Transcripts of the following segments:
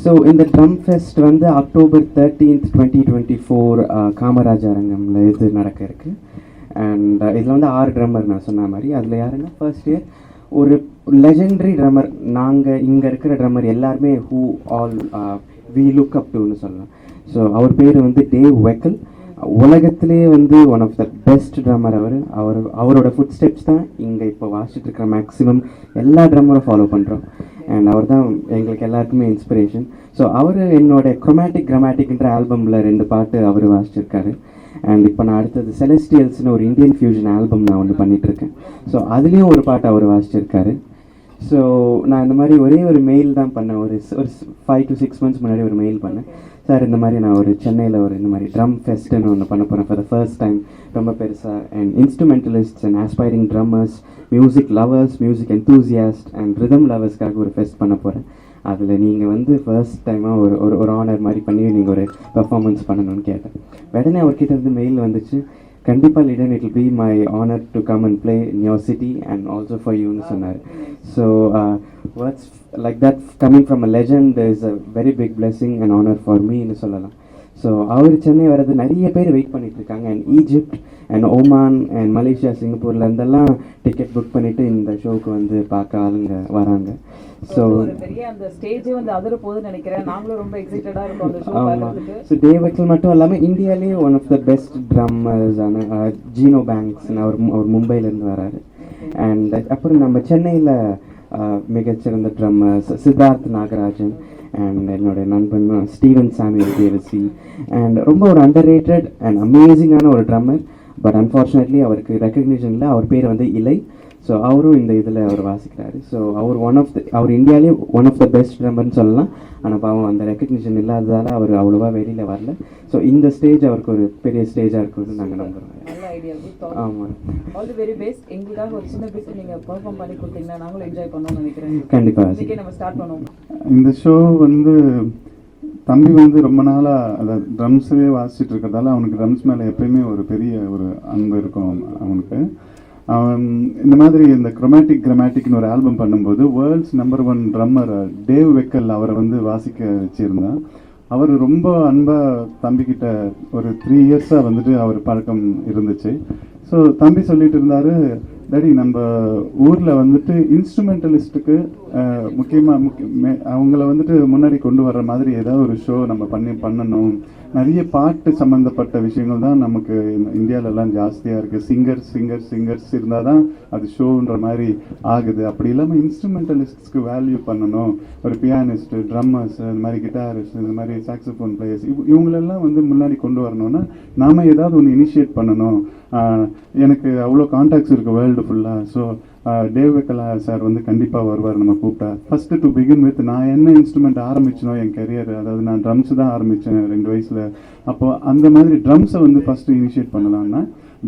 So இந்த drum fest வந்து October 13th 2024 Kamaraj அரங்கம்ல இது நடக்க இருக்கு. அண்ட் இதில் வந்து 6 ட்ரம்மர் நான் சொன்ன மாதிரி. அதில் யாருன்னா ஃபர்ஸ்ட் இயர் ஒரு லெஜெண்டரி ட்ரம்மர், நாங்கள் இங்கே இருக்கிற ட்ரம்மர் எல்லாருமே who all we look up டுன்னு சொல்லலாம். ஸோ அவர் பேர் வந்து டேவ் வெக்கல். உலகத்திலேயே வந்து one of the best drummer அவரோட ஃபுட் ஸ்டெப்ஸ் தான் இங்கே இப்போ வாசிச்சுட்டு இருக்கிற மேக்ஸிமம் எல்லா ட்ரம்மரும் ஃபாலோ பண்ணுறோம். அண்ட் அவர் தான் எங்களுக்கு எல்லாருக்குமே இன்ஸ்பிரேஷன். ஸோ அவர் என்னோட குரோமேட்டிக் கிராமேட்டிக்ன்ற ஆல்பமில் 2 பாட்டு அவர் வாசிச்சிருக்காரு. அண்ட் இப்போ நான் அடுத்தது செலஸ்டியல்ஸ்னு ஒரு இந்தியன் ஃபியூஷன் ஆல்பம் நான் ஒன்று பண்ணிகிட்ருக்கேன். ஸோ அதுலேயும் ஒரு பாட்டு அவர் வாசிச்சிருக்காரு. ஸோ நான் இந்த மாதிரி ஒரே ஒரு மெயில் தான் பண்ணேன். ஒரு 5 to 6 months முன்னாடி ஒரு மெயில் பண்ணேன். சார் இந்த மாதிரி நான் ஒரு சென்னையில் ஒரு இந்த மாதிரி ட்ரம் ஃபெஸ்ட்டுன்னு ஒன்று பண்ண போகிறேன் ஃபார் த ஃபர்ஸ்ட் டைம், ரொம்ப பெருசாக. And instrumentalists and aspiring drummers, music lovers, music enthusiast and rhythm லவர்ஸ்க்காக ஒரு ஃபெஸ்ட் பண்ண போகிறேன். அதில் நீங்கள் வந்து ஃபர்ஸ்ட் டைமாக ஒரு ஆனர் மாதிரி பண்ணி நீங்கள் ஒரு பெர்ஃபார்மன்ஸ் பண்ணணும்னு கேட்டேன். உடனே அவர்கிட்ட இருந்து மெயில் வந்துச்சு, கண்டிப்பாக listen it will be my honour to come and play in your city and also for யூன்னு சொன்னார். So words like that coming from a legend is a very big blessing and honour for மீன்னு சொல்லலாம். So அவர் சென்னை வர்றது நிறைய பேர் wait பண்ணிட்டு இருக்காங்க. And Egypt and Oman and Malaysia, சிங்கப்பூர்ல இருந்தெல்லாம் டிக்கெட் புக் பண்ணிட்டு இந்த ஷோக்கு வந்து பார்க்க ஆளுங்க வராங்க. ஸோ அந்த ஸ்டேஜே வந்து அதிர போகுதுன்னு நினைக்கிறேன். நாங்களும் ரொம்ப எக்ஸைட்டடாக இருக்கோம் அந்த ஷோ பார்க்கிறதுக்கு. ஸோ டேவ் வெக்கல் மட்டும் இல்லாமல் இந்தியாவிலேயே ஒன் ஆஃப் த பெஸ்ட் ட்ரம்மர்ஸான ஜீனோ பேங்க்ஸ்னு அவர் மும்பைலேருந்து வராரு. அண்ட் அப்புறம் நம்ம சென்னையில் மிகச்சிறந்த ட்ரம்மர்ஸ் சித்தார்த் நாகராஜன் அண்ட் என்னுடைய நண்பன் ஸ்டீவன் சாமியல் தேவசி. அண்ட் ரொம்ப ஒரு அண்டர் ரேட்டட் அண்ட் அமேசிங்கான ஒரு ட்ரம்மர். பட் அன்ஃபார்ச்சுனேட்லி அவருக்கு ரெக்கக்னிஷன் இல்லை. அவர் பேர் வந்து இலை. ஸோ அவரும் இந்த இதில் அவர் வாசிக்கிறாரு. ஸோ அவர் இந்தியாவிலே ஒன் ஆஃப் த பெஸ்ட் ட்ரம்மர்னு சொல்லலாம். ஆனால் பாவம் அந்த ரெக்கக்னிஷன் இல்லாததால் அவர் அவ்வளோவா வெளியில் வரல. ஸோ இந்த ஸ்டேஜ் அவருக்கு ஒரு பெரிய ஸ்டேஜாக இருக்கும்னு நாங்கள் நம்புகிறோம். நல்ல ஐடியா. ஆமாம், ஆல் தி வெரி பெஸ்ட். எங்களுக்காக ஒரு சின்ன பிட் நீங்கள் பெர்ஃபார்ம் பண்ணி கொடுத்தீங்கன்னா நாங்களும் என்ஜாய் பண்ணோம்னு நினைக்கிறேன். கண்டிப்பாக இன்றைக்கே நம்ம ஸ்டார்ட் பண்ணுவோம். இந்த ஷோ வந்து தம்பி வந்து ரொம்ப நாளாக அதை ட்ரம்ஸவே வாசிச்சுட்டு இருக்கிறதால அவனுக்கு ட்ரம்ஸ் மேலே எப்பயுமே ஒரு பெரிய ஒரு அன்பு இருக்கும் அவனுக்கு. அவன் இந்த மாதிரி இந்த குரோமேட்டிக் கிராமேட்டிக்னு ஒரு ஆல்பம் பண்ணும்போது வேர்ல்ட்ஸ் நம்பர் 1 ட்ரம்மர் டேவ் வெக்கல் அவரை வந்து வாசிக்க வச்சுருந்தான். அவர் ரொம்ப அன்பாக தம்பிக்கிட்ட ஒரு 3 இயர்ஸாக வந்துட்டு அவர் பழக்கம் இருந்துச்சு. ஸோ தம்பி சொல்லிட்டு இருந்தார், டாடி நம்ம ஊரில் வந்துட்டு இன்ஸ்ட்ருமெண்டலிஸ்ட்டுக்கு முக்கியமாக அவங்கள வந்துட்டு முன்னாடி கொண்டு வர்ற மாதிரி ஏதாவது ஒரு ஷோ நம்ம பண்ணணும். நிறைய பாட்டு சம்மந்தப்பட்ட விஷயங்கள் தான் நமக்கு இந்தியாவிலலாம் ஜாஸ்தியாக இருக்குது. சிங்கர்ஸ் இருந்தால் தான் அது ஷோன்ற மாதிரி ஆகுது. அப்படி இல்லாமல் இன்ஸ்ட்ருமெண்டலிஸ்ட்ஸ்க்கு வேல்யூ பண்ணணும். ஒரு பியானிஸ்ட்டு, ட்ரம்மர்ஸ், இந்த மாதிரி கிட்டாரிஸ்ட், இந்த மாதிரி சாக்ஸோஃபோன் பிளேயர்ஸ் இவங்களெல்லாம் வந்து முன்னாடி கொண்டு வரணும்னா நாம் ஏதாவது ஒன்று இனிஷியேட் பண்ணணும். எனக்கு அவ்வளோ கான்டாக்ட்ஸ் இருக்குது வேர்ல்டு ஃபுல்லாக. ஸோ டேவ் வெக்கலா சார் வந்து கண்டிப்பாக வருவார் நம்ம கூப்பிட்டா. ஃபஸ்ட்டு டு பிகின் வித் நான் என்ன இன்ஸ்ட்ருமெண்ட் ஆரம்பிச்சனோ என் கரியர், அதாவது நான் ட்ரம்ஸ் தான் ஆரம்பித்தேன் 2 வயசில். அப்போது அந்த மாதிரி ட்ரம்ஸை வந்து ஃபஸ்ட்டு இனிஷியேட் பண்ணலான்னா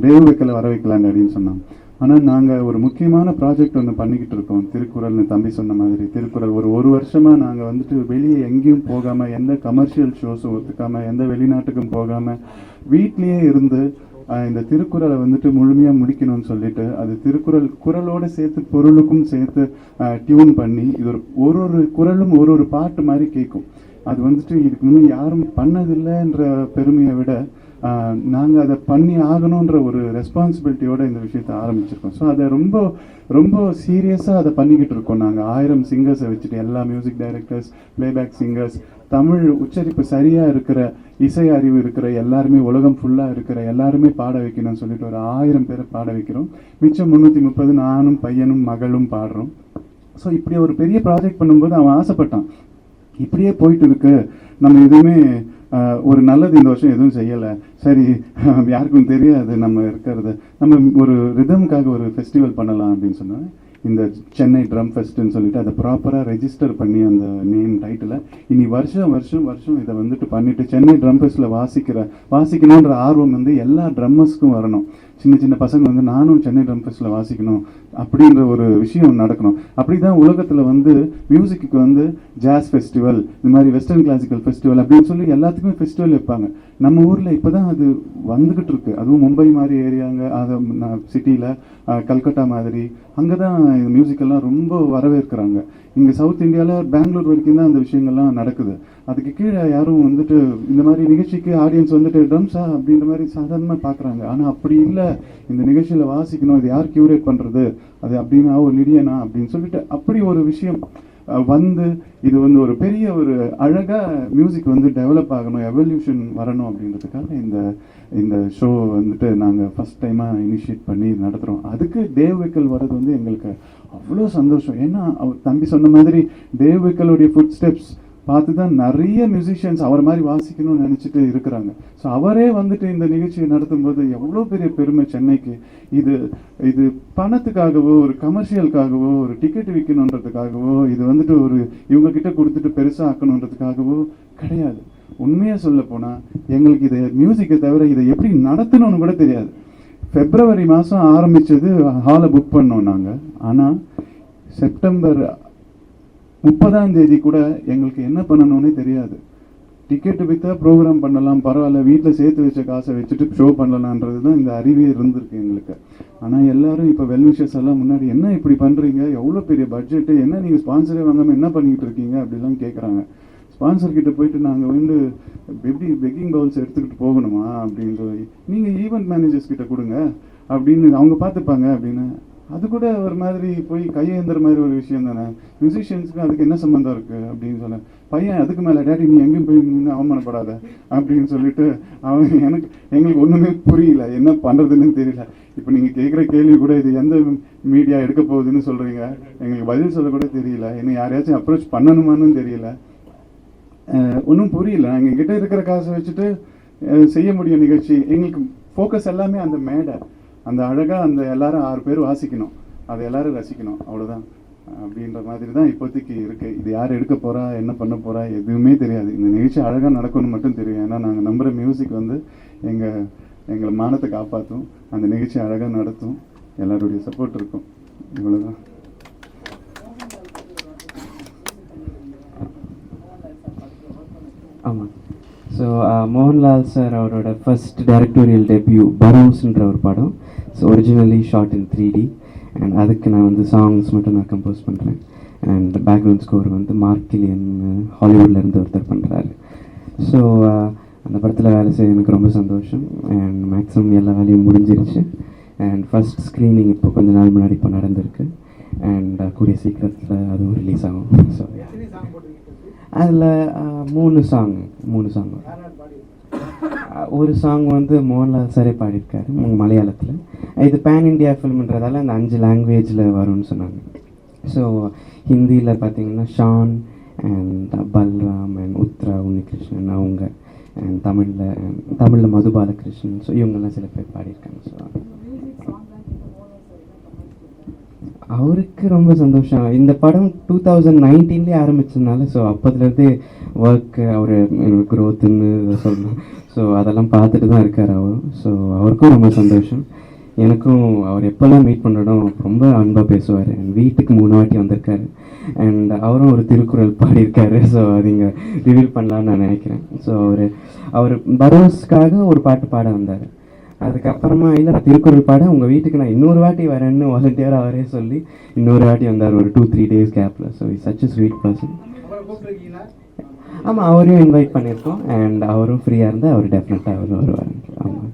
டேவ் வெக்கலை வர வைக்கலான்னு அப்படின்னு சொன்னாங்க. ஆனால் நாங்கள் ஒரு முக்கியமான ப்ராஜெக்ட் ஒன்று பண்ணிக்கிட்டு இருக்கோம். திருக்குறள்னு தம்பி சொன்ன மாதிரி திருக்குறள் ஒரு வருஷமாக நாங்கள் வந்துட்டு வெளியே எங்கேயும் போகாமல், எந்த கமர்ஷியல் ஷோஸும் ஒத்துக்காமல், எந்த வெளிநாட்டுக்கும் போகாமல் வீட்லேயே இருந்து இந்த திருக்குறளை வந்துட்டு முழுமையாக முடிக்கணும்னு சொல்லிட்டு அது குறளோடு சேர்த்து பொருளுக்கும் சேர்த்து டியூன் பண்ணி இது ஒரு குறளும் ஒரு பாட்டு மாதிரி கேட்கும். அது வந்துட்டு இதுக்கு முன்னே யாரும் பண்ணதில்லைன்ற பெருமையை விட நாங்கள் அதை பண்ணி ஆகணுன்ற ஒரு ரெஸ்பான்சிபிலிட்டியோட இந்த விஷயத்தை ஆரம்பிச்சிருக்கோம். ஸோ அதை ரொம்ப ரொம்ப சீரியஸாக அதை பண்ணிக்கிட்டு இருக்கோம். நாங்கள் 1000 சிங்கர்ஸை வச்சுட்டு எல்லா music directors, playback singers, Tamil உச்சரிப்பு சரியாக இருக்கிற, இசை அறிவு இருக்கிற எல்லாருமே, உலகம் ஃபுல்லாக இருக்கிற எல்லாருமே பாட வைக்கணும்னு சொல்லிட்டு ஒரு 1000 பேரை பாட வைக்கிறோம். மிச்சம் 330 நானும் பையனும் மகளும் பாடுறோம். ஸோ இப்படி ஒரு பெரிய ப்ராஜெக்ட் பண்ணும்போது அவன் ஆசைப்பட்டான், இப்படியே போயிட்டு இருக்கு, நம்ம எதுவுமே ஒரு நல்லது இந்த வருஷம் எதுவும் செய்யலை, சரி யாருக்கும் தெரியாது நம்ம இருக்கிறது, நம்ம ஒரு ரிதம்காக ஒரு ஃபெஸ்டிவல் பண்ணலாம் அப்படின்னு சொன்னாங்க. இந்த சென்னை ட்ரம் ஃபெஸ்ட்டுன்னு சொல்லிட்டு அதை ப்ராப்பராக ரெஜிஸ்டர் பண்ணி அந்த நேம் டைட்டில் இனி வருஷம் இதை வந்துட்டு பண்ணிவிட்டு சென்னை ட்ரம் ஃபெஸ்ட்டில் வாசிக்கணுன்ற ஆர்வம் வந்து எல்லா ட்ரம்மர்ஸ்க்கும் வரணும். சின்ன பசங்க வந்து நானும் சென்னை ட்ரம் ஃபெஸ்ட்டில் வாசிக்கணும் அப்படின்ற ஒரு விஷயம் நடக்கணும். அப்படி தான் உலகத்தில் வந்து மியூசிக்கு வந்து ஜாஸ் ஃபெஸ்டிவல், இந்த மாதிரி வெஸ்டர்ன் கிளாசிக்கல் ஃபெஸ்டிவல் அப்படின்னு சொல்லி எல்லாத்துக்குமே ஃபெஸ்டிவல் வைப்பாங்க. நம்ம ஊரில் இப்போ தான் அது வந்துக்கிட்டு இருக்கு. அதுவும் மும்பை மாதிரி ஏரியாங்க, அதை சிட்டியில் கல்கட்டா மாதிரி அங்கே தான் மியூசிக்கெல்லாம் ரொம்ப வரவேற்கிறாங்க. இங்கே சவுத் இந்தியாவில் பெங்களூர் வரைக்கும் தான் அந்த விஷயங்கள்லாம் நடக்குது. அதுக்கு கீழே யாரும் வந்துட்டு இந்த மாதிரி நிகழ்ச்சிக்கு ஆடியன்ஸ் வந்துட்டு ட்ரம்ஸா அப்படின்ற மாதிரி சாதாரணமாக பார்க்குறாங்க. ஆனால் அப்படி இல்லை, இந்த நிகழ்ச்சியில் வாசிக்கணும், இது யார் கியூரேட் பண்ணுறது, அது அப்படின்னா ஒரு லிடியனா அப்படின்னு சொல்லிட்டு அப்படி ஒரு விஷயம் வந்து இது வந்து ஒரு பெரிய ஒரு அழகாக மியூசிக் வந்து டெவலப் ஆகணும், எவல்யூஷன் வரணும் அப்படின்றதுக்காக இந்த ஷோ வந்துட்டு நாங்கள் ஃபஸ்ட் டைமாக இனிஷியேட் பண்ணி நடத்துகிறோம். அதுக்கு தேவ் விக்கல் வர்றது வந்து எங்களுக்கு அவ்வளோ சந்தோஷம். ஏன்னா அவர் தம்பி சொன்ன மாதிரி தேவ் விக்கலுடைய ஃபுட் ஸ்டெப்ஸ் பார்த்து தான் நிறைய மியூசிஷியன்ஸ் அவர் மாதிரி வாசிக்கணும்னு நினச்சிட்டு இருக்கிறாங்க. ஸோ அவரே வந்துட்டு இந்த நிகழ்ச்சியை நடத்தும்போது எவ்வளோ பெரிய பெருமை சென்னைக்கு. இது பணத்துக்காகவோ ஒரு கமர்ஷியலுக்காகவோ ஒரு டிக்கெட் விற்கணுன்றதுக்காகவோ இது வந்துட்டு ஒரு இவங்கக்கிட்ட கொடுத்துட்டு பெருசாக ஆக்கணுன்றதுக்காகவோ கிடையாது. உண்மையாக சொல்ல போனால் எங்களுக்கு இது மியூசிக்கை தவிர இதை எப்படி நடத்தணும்னு கூட தெரியாது. February மாதம் ஆரம்பித்தது, ஹாலை புக் பண்ணோம் நாங்கள். ஆனால் செப்டம்பர் 30 கூட எங்களுக்கு என்ன பண்ணணும்னே தெரியாது. டிக்கெட்டு விற்றா ப்ரோக்ராம் பண்ணலாம், பரவாயில்ல, வீட்டில் சேர்த்து வச்ச காசை வச்சுட்டு ஷோ பண்ணலான்றது தான் இந்த அறிவே இருந்திருக்கு எங்களுக்கு. ஆனால் எல்லாரும் இப்போ வெல்விஷர்ஸ் எல்லாம் முன்னாடி என்ன இப்படி பண்ணுறீங்க, எவ்வளோ பெரிய பட்ஜெட்டு, என்ன நீங்கள் ஸ்பான்சரே வாங்காமல் என்ன பண்ணிக்கிட்டு இருக்கீங்க அப்படிலாம் கேட்குறாங்க. ஸ்பான்சர்கிட்ட போயிட்டு நாங்கள் வந்து எப்படி பெக்கிங் பவுல்ஸ் எடுத்துக்கிட்டு போகணுமா அப்படின்னு சொல்லி, நீங்கள் ஈவெண்ட் மேனேஜர்ஸ் கிட்ட கொடுங்க அப்படின்னு அவங்க பார்த்துப்பாங்க அப்படின்னு. அது கூட ஒரு மாதிரி போய் கையேந்திர மாதிரி ஒரு விஷயம் தானே. மியூசிஷியன்ஸுக்கு அதுக்கு என்ன சம்மந்தம் இருக்குது அப்படின்னு சொன்னேன். பையன் அதுக்கு மேலே டேடி நீ எங்கேயும் போய் நின்று அவமானப்படாத அப்படின்னு சொல்லிட்டு எங்களுக்கு ஒன்றுமே புரியல, என்ன பண்ணுறதுன்னு தெரியல. இப்போ நீங்கள் கேட்குற கேள்வி கூட இது எந்த மீடியா எடுக்க போகுதுன்னு சொல்கிறீங்க, எங்களுக்கு பதில் சொல்ல கூட தெரியல. இன்னும் யாரையாச்சும் அப்ரோச் பண்ணணுமான்னு தெரியல, ஒன்றும் புரியல. எங்கள் கிட்டே இருக்கிற காசை வச்சுட்டு செய்ய முடியும் நிகழ்ச்சி. எங்களுக்கு ஃபோக்கஸ் எல்லாமே அந்த மேடை, அந்த அழகாக அந்த எல்லாரும் 6 பேர் வாசிக்கணும், அதை எல்லாரும் ரசிக்கணும், அவ்வளோதான் அப்படின்ற மாதிரி தான் இப்போதைக்கு இருக்குது. இது யார் எடுக்க போகிறா, என்ன பண்ண போகிறா எதுவுமே தெரியாது. இந்த நிகழ்ச்சி அழகாக நடக்கணும்னு மட்டும் தெரியும். ஏன்னா நாங்கள் நம்புகிற மியூசிக் வந்து எங்களை மானத்தை காப்பாற்றும், அந்த நிகழ்ச்சி அழகாக நடத்தும், எல்லாருடைய சப்போர்ட் இருக்கும், இவ்வளோதான். ஆமாம். ஸோ மோகன்லால் சார் அவரோட ஃபர்ஸ்ட் டைரக்டோரியல் டெபியூ பரோஸ்ன்ற ஒரு படம். So originally shot in 3D and அதுக்கு நான் வந்து சாங்ஸ் மட்டும் நான் கம்போஸ் பண்ணுறேன். அண்ட் பேக்ரவுண்ட் ஸ்கோர் வந்து மார்க் கிலியன் ஹாலிவுட்லேருந்து ஒருத்தர் பண்ணுறாரு. ஸோ அந்த படத்தில் வேலை செய்ய எனக்கு ரொம்ப சந்தோஷம். அண்ட் மேக்ஸிமம் எல்லா வேலையும் முடிஞ்சிருச்சு. அண்ட் ஃபஸ்ட் ஸ்க்ரீனிங் இப்போ கொஞ்ச நாள் முன்னாடி இப்போ நடந்திருக்கு. அண்ட் கூடிய சீக்கிரத்தில் அதுவும் ரிலீஸ் ஆகும். ஸோ அதில் 3 சாங். ஒரு சாங் வந்து மோகன்லால் சாரே பாடியிருக்காரு மலையாளத்தில். இது பேன் இண்டியா ஃபிலிம்ன்றதால அந்த 5 லாங்குவேஜில் வரும்னு சொன்னாங்க. ஸோ ஹிந்தியில் பார்த்தீங்கன்னா ஷான் அண்ட் பல்ராம் அண்ட் உத்ரா உன்னிகிருஷ்ணன் அவங்க, அண்ட் தமிழில் மது பாலகிருஷ்ணன். ஸோ இவங்கெல்லாம் சில பேர் பாடியிருக்காங்க. ஸோ அவருக்கு ரொம்ப சந்தோஷம். இந்த படம் 2019 ஆரம்பிச்சதுனால ஸோ அப்போதுலேருந்தே ஒர்க் அவர் க்ரோத்துன்னு சொல்லணும். ஸோ அதெல்லாம் பார்த்துட்டு தான் இருக்கார் அவர். ஸோ அவருக்கும் ரொம்ப சந்தோஷம். எனக்கும் அவர் எப்போல்லாம் மீட் பண்ணுறோம் ரொம்ப அன்பாக பேசுவார். என் வீட்டுக்கு 3 வாட்டி வந்திருக்காரு. அண்ட் அவரும் ஒரு திருக்குறள் பாடியிருக்காரு. ஸோ அது இங்கே ரிவீல் பண்ணலான்னு நான் நினைக்கிறேன். ஸோ அவர் பரோஸ்க்காக ஒரு பாட்டு பாட வந்தார். அதுக்கப்புறமா இல்லை நான் திருக்குறள் பாட உங்கள் வீட்டுக்கு நான் இன்னொரு வாட்டி வரேன்னு வாலண்டியராக அவரே சொல்லி இன்னொரு வாட்டி வந்தார் ஒரு 2-3 days கேப்பில். So is such a sweet person. ஆமாம், அவரையும் இன்வைட் பண்ணியிருக்கோம். அண்ட் அவரும் ஃப்ரீயாக இருந்தால் அவர் டெஃபினட்டாக அவர் வருவார். ஆமாம்.